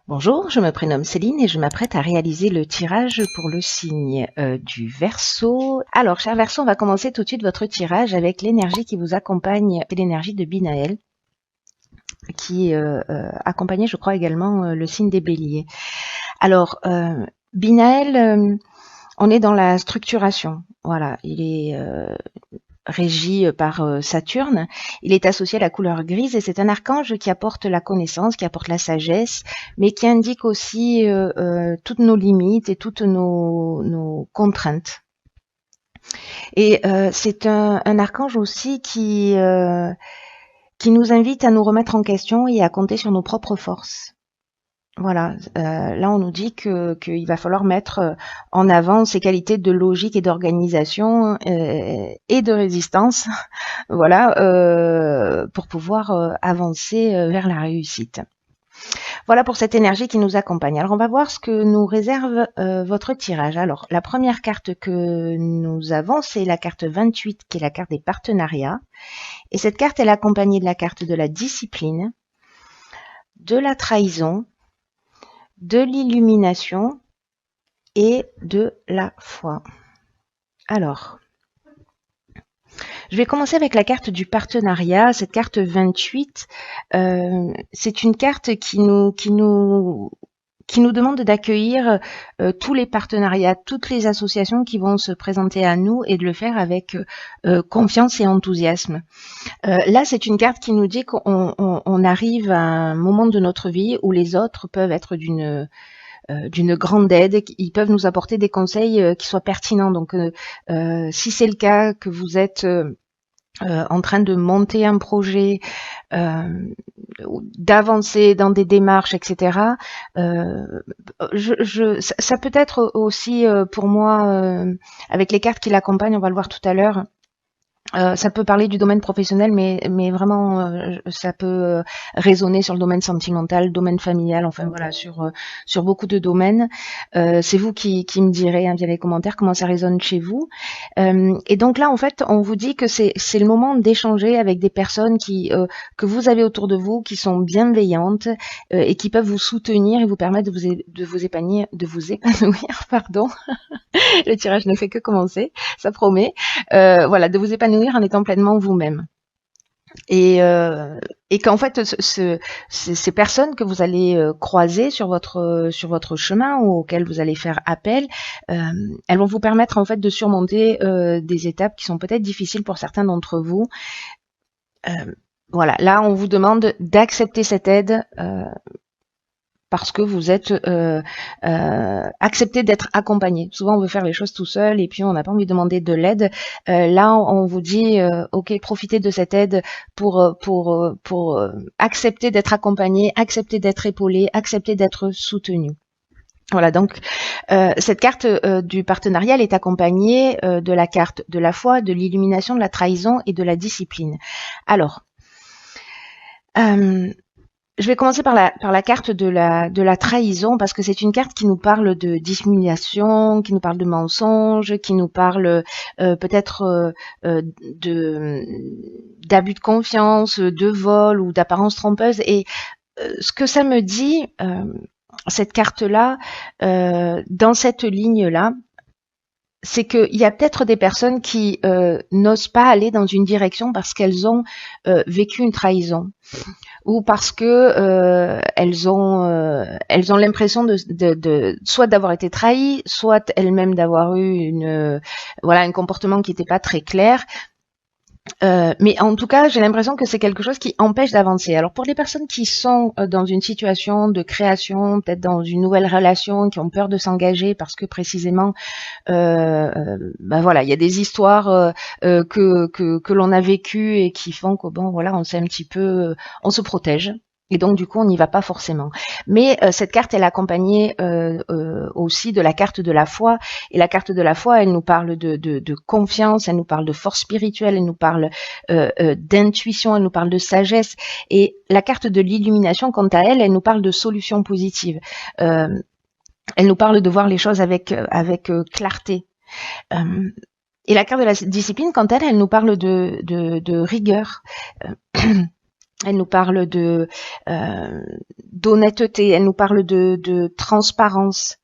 Bonjour, je me prénomme Céline et je m'apprête à réaliser le tirage pour le signe du Verseau. Alors, cher Verseau, on va commencer tout de suite votre tirage avec l'énergie qui vous accompagne. C'est l'énergie de Binaël, qui accompagnait, je crois, également le signe des Béliers. Alors, Binaël, on est dans la structuration. Voilà, il est régi par Saturne. Il est associé à la couleur grise et c'est un archange qui apporte la connaissance, qui apporte la sagesse, mais qui indique aussi toutes nos limites et toutes nos contraintes. Et c'est un archange aussi qui nous invite à nous remettre en question et à compter sur nos propres forces. Voilà, là on nous dit qu'il va falloir mettre en avant ces qualités de logique et d'organisation et de résistance, voilà, pour pouvoir avancer vers la réussite. Voilà pour cette énergie qui nous accompagne. Alors on va voir ce que nous réserve votre tirage. Alors la première carte que nous avons, c'est la carte 28 qui est la carte des partenariats. Et cette carte elle est accompagnée de la carte de la discipline, de la trahison, de l'illumination et de la foi. Alors, je vais commencer avec la carte du partenariat. Cette carte 28, c'est une carte qui nous demande d'accueillir tous les partenariats, toutes les associations qui vont se présenter à nous et de le faire avec confiance et enthousiasme. Là, c'est une carte qui nous dit qu'on arrive à un moment de notre vie où les autres peuvent être d'une grande aide, ils peuvent nous apporter des conseils qui soient pertinents. Donc, si c'est le cas, que vous êtes en train de monter un projet, d'avancer dans des démarches, etc. Ça peut être aussi pour moi, avec les cartes qui l'accompagnent, on va le voir tout à l'heure, ça peut parler du domaine professionnel, mais vraiment, ça peut résonner sur le domaine sentimental, domaine familial, enfin voilà, sur beaucoup de domaines. C'est vous qui me direz via les commentaires comment ça résonne chez vous. Et donc là, en fait, on vous dit que c'est le moment d'échanger avec des personnes que vous avez autour de vous, qui sont bienveillantes et qui peuvent vous soutenir et vous permettre de vous épanouir, pardon. Le tirage ne fait que commencer, ça promet. Voilà, de vous épanouir en étant pleinement vous-même. Et qu'en fait, ces personnes que vous allez croiser sur votre chemin ou auxquelles vous allez faire appel, elles vont vous permettre en fait de surmonter des étapes qui sont peut-être difficiles pour certains d'entre vous. Voilà, là, on vous demande d'accepter cette aide. Parce que vous êtes accepté d'être accompagné. Souvent, on veut faire les choses tout seul et puis on n'a pas envie de demander de l'aide. Là, on vous dit, ok, profitez de cette aide pour accepter d'être accompagné, accepter d'être épaulé, accepter d'être soutenu. Voilà, donc cette carte du partenariat, elle est accompagnée de la carte de la foi, de l'illumination, de la trahison et de la discipline. Alors, je vais commencer par la carte de la trahison parce que c'est une carte qui nous parle de dissimulation, qui nous parle de mensonge, qui nous parle peut-être d'abus de confiance, de vol ou d'apparence trompeuse. Et ce que ça me dit, cette carte-là, dans cette ligne-là, c'est qu'il y a peut-être des personnes qui n'osent pas aller dans une direction parce qu'elles ont vécu une trahison ou parce que elles ont l'impression de soit d'avoir été trahies, soit elles-mêmes d'avoir eu un comportement qui n'était pas très clair. Mais en tout cas, j'ai l'impression que c'est quelque chose qui empêche d'avancer. Alors pour les personnes qui sont dans une situation de création, peut-être dans une nouvelle relation, qui ont peur de s'engager parce que précisément, voilà, il y a des histoires que l'on a vécues et qui font que bon, voilà, on sait un petit peu, on se protège. Et donc du coup, on n'y va pas forcément. Mais cette carte, elle est accompagnée aussi de la carte de la foi. Et la carte de la foi, elle nous parle de confiance, elle nous parle de force spirituelle, elle nous parle d'intuition, elle nous parle de sagesse. Et la carte de l'illumination, quant à elle, elle nous parle de solutions positives. Elle nous parle de voir les choses avec clarté. Et la carte de la discipline, quant à elle, elle nous parle de rigueur. Elle nous parle d'honnêteté, elle nous parle de transparence.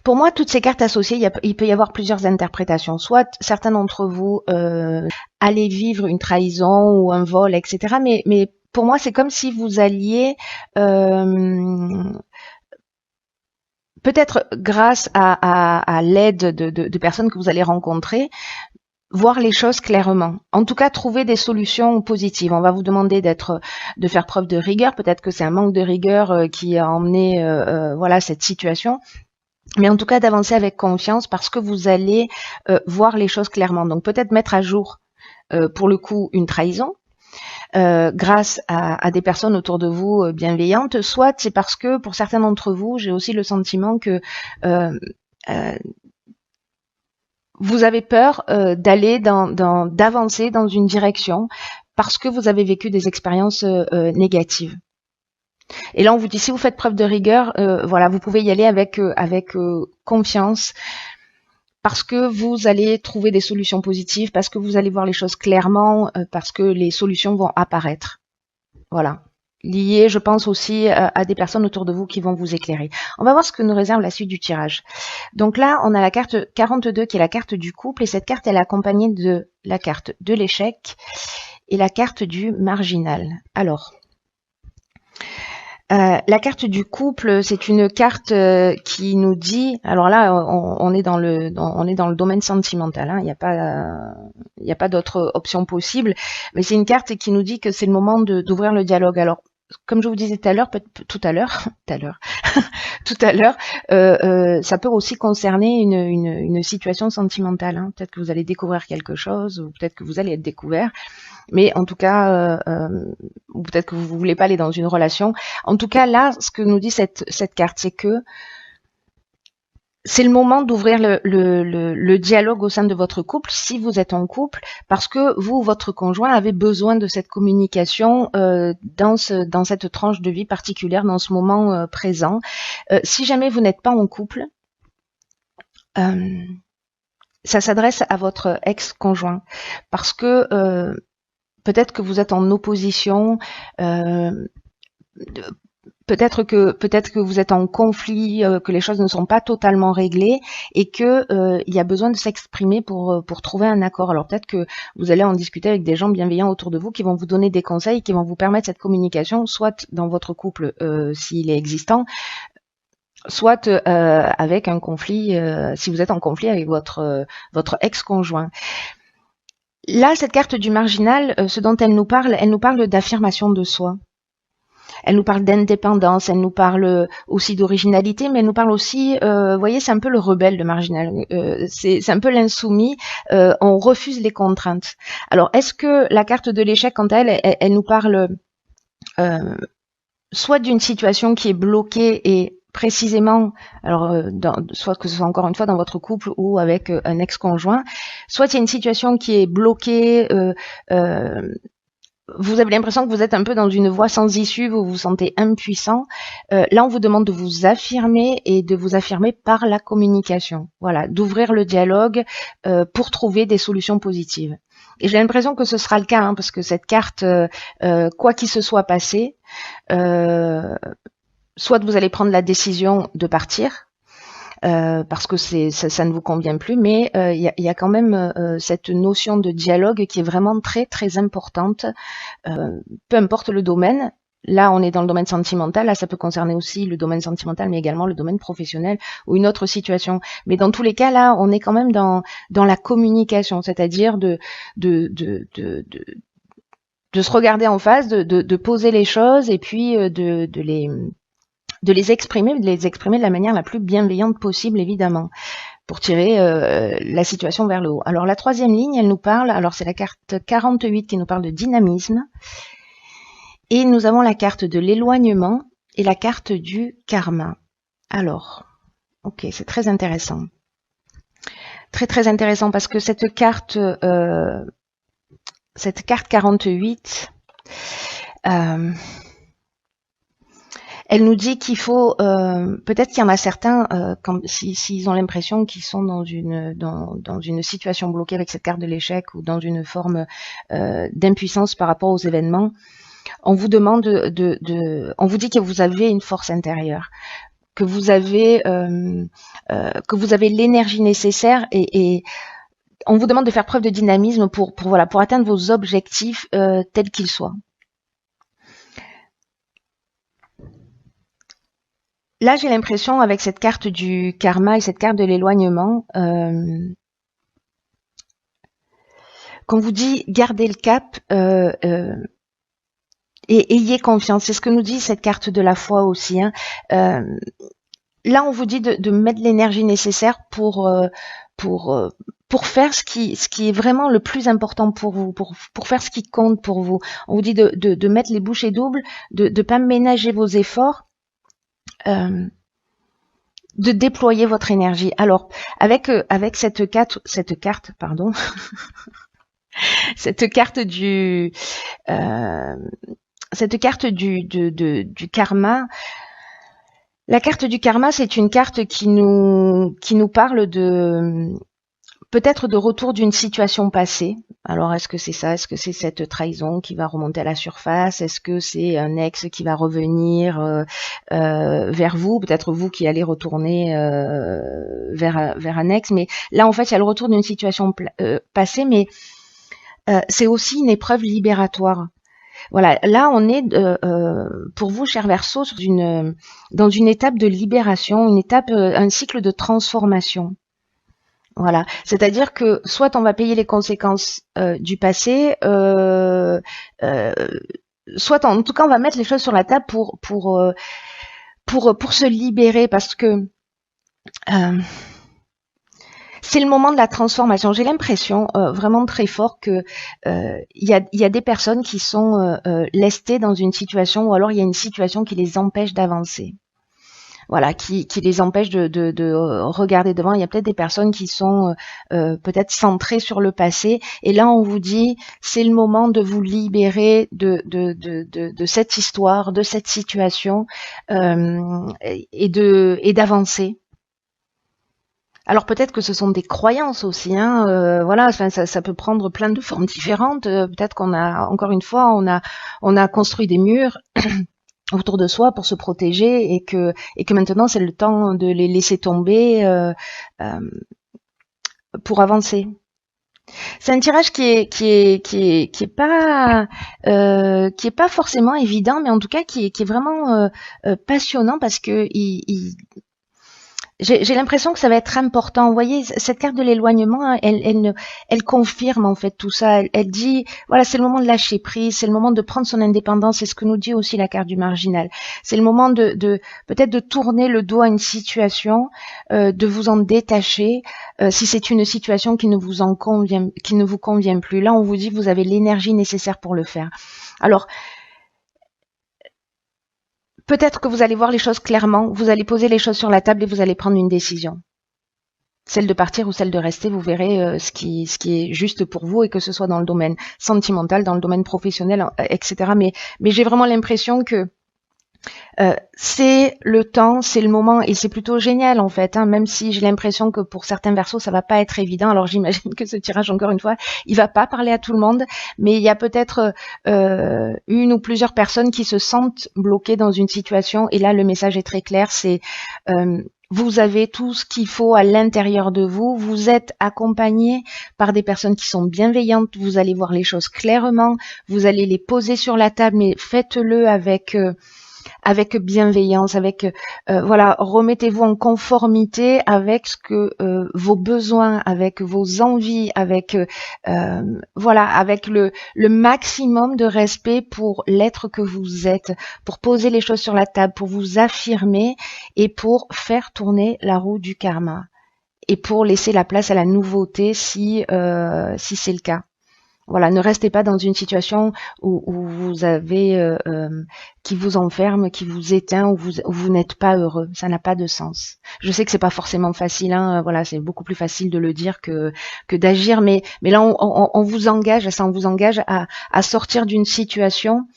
Pour moi, toutes ces cartes associées, il peut y avoir plusieurs interprétations. Soit certains d'entre vous allaient vivre une trahison ou un vol, etc. Mais pour moi, c'est comme si vous alliez, peut-être grâce à l'aide de personnes que vous allez rencontrer, voir les choses clairement. En tout cas, trouver des solutions positives. On va vous demander de faire preuve de rigueur. Peut-être que c'est un manque de rigueur qui a emmené voilà cette situation. Mais en tout cas, d'avancer avec confiance parce que vous allez voir les choses clairement. Donc peut-être mettre à jour, pour le coup, une trahison. Grâce à des personnes autour de vous bienveillantes, soit c'est parce que pour certains d'entre vous, j'ai aussi le sentiment que vous avez peur d'avancer dans une direction parce que vous avez vécu des expériences négatives. Et là, on vous dit, si vous faites preuve de rigueur, voilà, vous pouvez y aller avec confiance, parce que vous allez trouver des solutions positives, parce que vous allez voir les choses clairement, parce que les solutions vont apparaître. Voilà. Lié, je pense aussi à des personnes autour de vous qui vont vous éclairer. On va voir ce que nous réserve la suite du tirage. Donc là, on a la carte 42 qui est la carte du couple, et cette carte, elle est accompagnée de la carte de l'échec et la carte du marginal. Alors, la carte du couple, c'est une carte qui nous dit, alors là, on est dans le domaine sentimental, hein, il n'y a pas d'autre option possible, mais c'est une carte qui nous dit que c'est le moment d'ouvrir le dialogue. Alors, comme je vous disais tout à l'heure, ça peut aussi concerner une situation sentimentale. Hein. Peut-être que vous allez découvrir quelque chose, ou peut-être que vous allez être découvert. Mais en tout cas, ou peut-être que vous voulez pas aller dans une relation. En tout cas, là, ce que nous dit cette carte, c'est que c'est le moment d'ouvrir le dialogue au sein de votre couple, si vous êtes en couple, parce que vous, votre conjoint, avez besoin de cette communication dans cette tranche de vie particulière, dans ce moment présent. Si jamais vous n'êtes pas en couple, ça s'adresse à votre ex-conjoint, parce que peut-être que vous êtes en opposition, peut-être que vous êtes en conflit, que les choses ne sont pas totalement réglées et que il y a besoin de s'exprimer pour trouver un accord. Alors peut-être que vous allez en discuter avec des gens bienveillants autour de vous qui vont vous donner des conseils, qui vont vous permettre cette communication, soit dans votre couple s'il est existant, soit avec un conflit, si vous êtes en conflit avec votre ex-conjoint. Là, cette carte du marginal, ce dont elle nous parle d'affirmation de soi. Elle nous parle d'indépendance, elle nous parle aussi d'originalité, mais elle nous parle aussi, vous voyez, c'est un peu le rebelle de marginal, c'est un peu l'insoumis, on refuse les contraintes. Alors, est-ce que la carte de l'échec, quant à elle nous parle soit d'une situation qui est bloquée et précisément, alors soit que ce soit encore une fois dans votre couple ou avec un ex-conjoint, soit il y a une situation qui est bloquée, vous avez l'impression que vous êtes un peu dans une voie sans issue, vous vous sentez impuissant. Là, on vous demande de vous affirmer et de vous affirmer par la communication. Voilà, d'ouvrir le dialogue pour trouver des solutions positives. Et j'ai l'impression que ce sera le cas, hein, parce que cette carte, quoi qu'il se soit passé, soit vous allez prendre la décision de partir, parce que ça ne vous convient plus, mais il y a quand même cette notion de dialogue qui est vraiment très très importante, peu importe le domaine. Là, on est dans le domaine sentimental, là ça peut concerner aussi le domaine sentimental, mais également le domaine professionnel ou une autre situation. Mais dans tous les cas, là, on est quand même dans la communication, c'est-à-dire de se regarder en face, de poser les choses et puis de les exprimer de la manière la plus bienveillante possible, évidemment, pour tirer la situation vers le haut. Alors la troisième ligne, elle nous parle, alors c'est la carte 48 qui nous parle de dynamisme, et nous avons la carte de l'éloignement et la carte du karma. Alors, ok, c'est très intéressant. Très très intéressant parce que cette carte 48, Elle nous dit qu'il faut, peut-être qu'il y en a certains, s'ils ont l'impression qu'ils sont dans une situation bloquée avec cette carte de l'échec ou dans une forme d'impuissance par rapport aux événements, on vous demande on vous dit que vous avez une force intérieure, que vous avez l'énergie nécessaire et on vous demande de faire preuve de dynamisme pour atteindre vos objectifs tels qu'ils soient. Là, j'ai l'impression, avec cette carte du karma et cette carte de l'éloignement, qu'on vous dit gardez le cap et ayez confiance. C'est ce que nous dit cette carte de la foi aussi. Hein. Là, on vous dit de mettre l'énergie nécessaire pour faire ce qui est vraiment le plus important pour vous, pour faire ce qui compte pour vous. On vous dit de mettre les bouchées doubles, de pas ménager vos efforts. De déployer votre énergie. Alors, avec cette carte, pardon, cette carte du karma. La carte du karma, c'est une carte qui nous parle de peut-être de retour d'une situation passée. Alors, est-ce que c'est ça? Est-ce que c'est cette trahison qui va remonter à la surface? Est-ce que c'est un ex qui va revenir vers vous? Peut-être vous qui allez retourner vers un ex. Mais là, en fait, il y a le retour d'une situation passée, mais c'est aussi une épreuve libératoire. Voilà, là, on est pour vous, cher Verseau, dans une étape de libération, un cycle de transformation. Voilà, c'est-à-dire que soit on va payer les conséquences du passé, soit en tout cas on va mettre les choses sur la table pour se libérer, parce que c'est le moment de la transformation. J'ai l'impression vraiment très fort que y a des personnes qui sont lestées dans une situation, ou alors il y a une situation qui les empêche d'avancer. Voilà, qui les empêche de regarder devant. Il y a peut-être des personnes qui sont peut-être centrées sur le passé. Et là, on vous dit, c'est le moment de vous libérer de cette histoire, de cette situation, et d'avancer. Alors peut-être que ce sont des croyances aussi, hein. Voilà, enfin, ça peut prendre plein de formes différentes. Peut-être qu'on a, encore une fois, on a construit des murs autour de soi pour se protéger, et que maintenant c'est le temps de les laisser tomber pour avancer. C'est un tirage qui est pas forcément évident, mais en tout cas qui est vraiment passionnant, parce que j'ai l'impression que ça va être important. Vous voyez, cette carte de l'éloignement, elle confirme en fait tout ça. Elle dit, voilà, c'est le moment de lâcher prise, c'est le moment de prendre son indépendance. C'est ce que nous dit aussi la carte du marginal. C'est le moment de peut-être de tourner le dos à une situation, de vous en détacher, si c'est une situation qui ne vous convient plus. Là, on vous dit, vous avez l'énergie nécessaire pour le faire. Alors, peut-être que vous allez voir les choses clairement, vous allez poser les choses sur la table et vous allez prendre une décision. Celle de partir ou celle de rester, vous verrez ce qui est juste pour vous, et que ce soit dans le domaine sentimental, dans le domaine professionnel, etc. Mais j'ai vraiment l'impression que c'est le temps, c'est le moment, et c'est plutôt génial en fait, hein, même si j'ai l'impression que pour certains Verseaux ça va pas être évident. Alors j'imagine que ce tirage, encore une fois, il va pas parler à tout le monde, mais il y a peut-être une ou plusieurs personnes qui se sentent bloquées dans une situation, et là le message est très clair, c'est vous avez tout ce qu'il faut à l'intérieur de vous, vous êtes accompagné par des personnes qui sont bienveillantes, vous allez voir les choses clairement, vous allez les poser sur la table, mais faites-le avec bienveillance, voilà, remettez-vous en conformité avec ce que vos besoins, avec vos envies, avec voilà, avec le maximum de respect pour l'être que vous êtes, pour poser les choses sur la table, pour vous affirmer et pour faire tourner la roue du karma, et pour laisser la place à la nouveauté si c'est le cas. Voilà, ne restez pas dans une situation où vous avez qui vous enferme, qui vous éteint, où vous n'êtes pas heureux. Ça n'a pas de sens. Je sais que c'est pas forcément facile, hein, voilà, c'est beaucoup plus facile de le dire que d'agir, mais là on vous engage, ça on vous engage à sortir d'une situation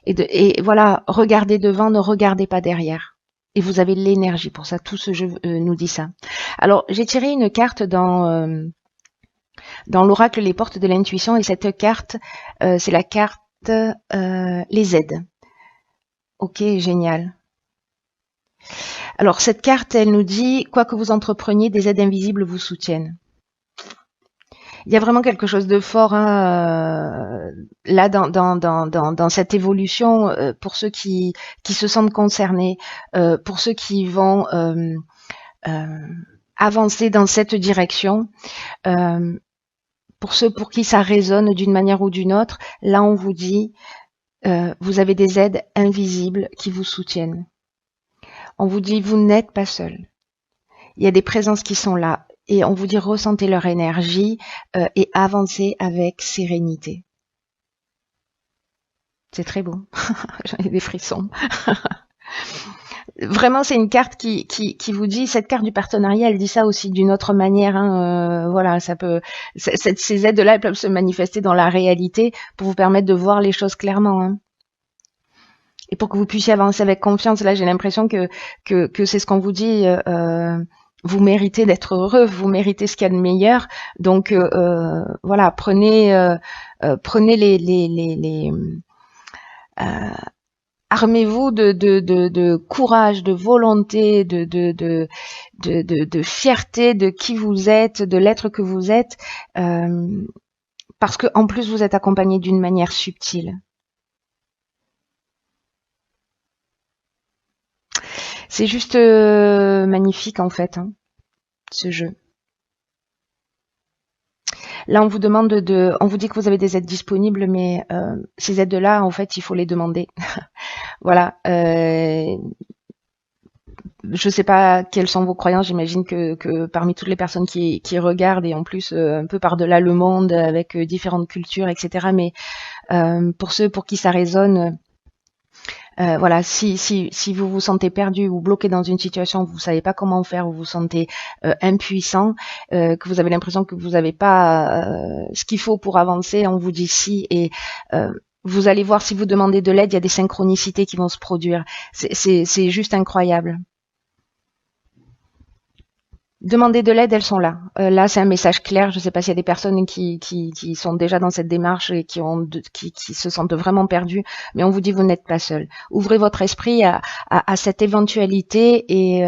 Et voilà, regardez devant, ne regardez pas derrière. Et vous avez l'énergie pour ça. Tout ce jeu nous dit ça. Alors, j'ai tiré une carte dans l'oracle Les Portes de l'intuition, et cette carte, c'est la carte les aides. Ok, génial. Alors, cette carte, elle nous dit, quoi que vous entrepreniez, des aides invisibles vous soutiennent. Il y a vraiment quelque chose de fort là dans cette évolution pour ceux qui se sentent concernés, pour ceux qui vont avancer dans cette direction, pour ceux pour qui ça résonne d'une manière ou d'une autre. Là, on vous dit, vous avez des aides invisibles qui vous soutiennent. On vous dit, vous n'êtes pas seul. Il y a des présences qui sont là. Et on vous dit, ressentez leur énergie et avancez avec sérénité. C'est très beau. J'en ai des frissons. Vraiment, c'est une carte qui vous dit, cette carte du partenariat, elle dit ça aussi d'une autre manière. Voilà, ça peut, ces aides-là, elles peuvent se manifester dans la réalité pour vous permettre de voir les choses clairement. Hein. Et pour que vous puissiez avancer avec confiance. Là, j'ai l'impression que c'est ce qu'on vous dit. Vous méritez d'être heureux, vous méritez ce qu'il y a de meilleur. Donc voilà, prenez les armez-vous de courage, de volonté, de fierté de qui vous êtes, de l'être que vous êtes, parce que en plus vous êtes accompagné d'une manière subtile. C'est juste magnifique en fait, hein, ce jeu. Là, on vous demande on vous dit que vous avez des aides disponibles, mais ces aides-là, en fait, il faut les demander. Voilà. Je sais pas quelles sont vos croyances. J'imagine que parmi toutes les personnes qui regardent et en plus un peu par-delà le monde avec différentes cultures, etc. Mais pour ceux pour qui ça résonne. Voilà, si vous vous sentez perdu ou bloqué dans une situation où vous savez pas comment faire, où vous vous sentez impuissant, que vous avez l'impression que vous n'avez pas ce qu'il faut pour avancer, on vous dit si et vous allez voir si vous demandez de l'aide, il y a des synchronicités qui vont se produire. C'est juste incroyable. Demandez de l'aide, elles sont là. Là, c'est un message clair. Je ne sais pas s'il y a des personnes qui sont déjà dans cette démarche et qui se sentent vraiment perdues, mais on vous dit vous n'êtes pas seul. Ouvrez votre esprit à cette éventualité et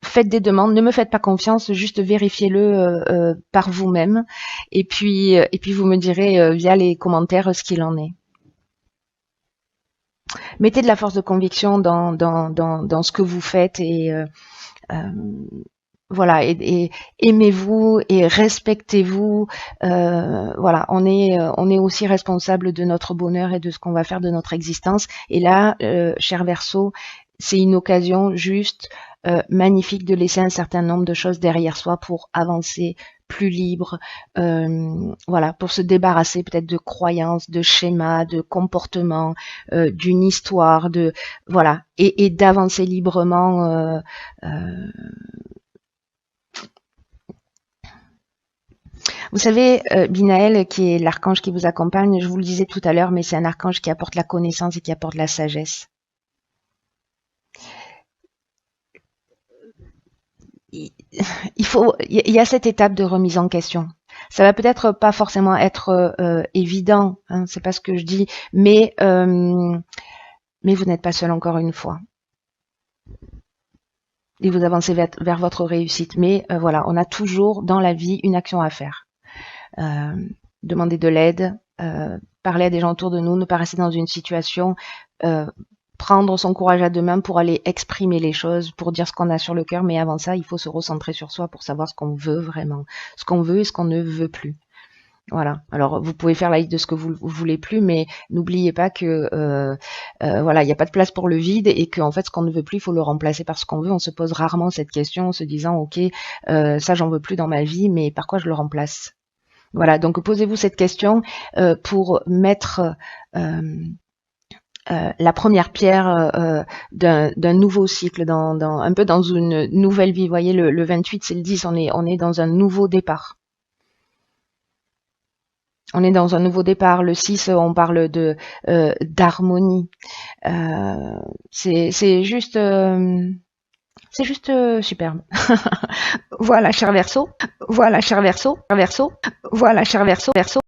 faites des demandes. Ne me faites pas confiance, juste vérifiez-le par vous-même. Et puis vous me direz via les commentaires ce qu'il en est. Mettez de la force de conviction dans ce que vous faites et voilà, et aimez-vous et respectez-vous. Voilà, on est aussi responsable de notre bonheur et de ce qu'on va faire de notre existence. Et là, cher Verseau, c'est une occasion juste magnifique de laisser un certain nombre de choses derrière soi pour avancer plus libre, voilà, pour se débarrasser peut-être de croyances, de schémas, de comportements, d'une histoire, de voilà, et d'avancer librement. Vous savez, Binaël, qui est l'archange qui vous accompagne, je vous le disais tout à l'heure, mais c'est un archange qui apporte la connaissance et qui apporte la sagesse. Il y a cette étape de remise en question. Ça va peut-être pas forcément être évident, hein, c'est pas ce que je dis, mais vous n'êtes pas seul encore une fois. Et vous avancez vers votre réussite. Mais voilà, on a toujours dans la vie une action à faire. Demander de l'aide, parler à des gens autour de nous, ne pas rester dans une situation, prendre son courage à deux mains pour aller exprimer les choses, pour dire ce qu'on a sur le cœur, mais avant ça, il faut se recentrer sur soi pour savoir ce qu'on veut vraiment, ce qu'on veut et ce qu'on ne veut plus. Voilà. Alors, vous pouvez faire la liste de ce que vous voulez plus, mais n'oubliez pas que voilà, il n'y a pas de place pour le vide et qu'en fait, ce qu'on ne veut plus, il faut le remplacer par ce qu'on veut. On se pose rarement cette question en se disant, ok, ça, j'en veux plus dans ma vie, mais par quoi je le remplace? Voilà. Donc, posez-vous cette question pour mettre la première pierre d'un nouveau cycle, un peu dans une nouvelle vie. Vous voyez, le 28, c'est le 10, on est dans un nouveau départ. On est dans un nouveau départ. Le 6, on parle de d'harmonie. C'est juste superbe. Voilà, cher Verseau. Voilà, cher Verseau. Verseau. Voilà, cher Verseau. Verseau.